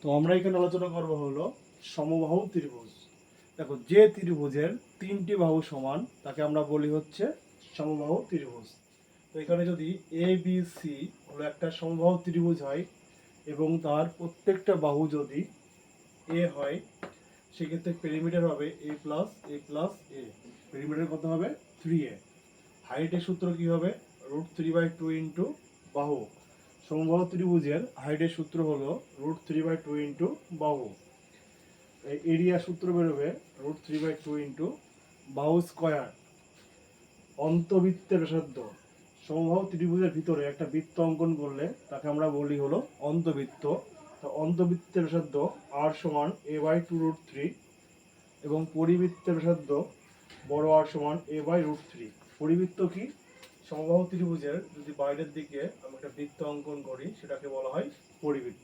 তো আমরা এখানে আলোচনা করব হলো সমবাহু ত্রিভুজ। দেখো, যে ত্রিভুজের তিনটি বাহু সমান তাকে আমরা বলি হচ্ছে সমবাহু ত্রিভুজ। তো এখানে যদি এ বি সি হলো একটা সমবাহু ত্রিভুজ হয় এবং তার প্রত্যেকটা বাহু যদি এ হয়, সেক্ষেত্রে পেরিমিটার হবে এ প্লাস এ প্লাস এ। পেরিমিটার কত হবে? 3a। হাইটের সূত্র কি হবে? √3/2 ইন্টু বাহু। সমবাহু ত্রিভুজের হাইটের সূত্র হলো √3/2 ইন্টু বাহু। এরিয়া সূত্র বেরোবে √3/2 ইন্টু বাহু স্কোয়ার। অন্তবৃত্তের ব্যাসার্ধ, সমবাহু ত্রিভুজের ভিতরে একটা বৃত্ত অঙ্কন করলে তাকে আমরা বলি হলো অন্তবৃত্ত। তো অন্তবৃত্তের ব্যাসার্ধ r সমান a/2√3 এবং পরিবৃত্তের ব্যাসার্ধ বড় r সমান a/√3। পরিবৃত্ত কি? সমবাহু ত্রিভুজের যদি বাইরের দিকে আমরা একটা বৃত্ত অঙ্কন করি সেটাকে বলা হয় পরিবৃত্ত।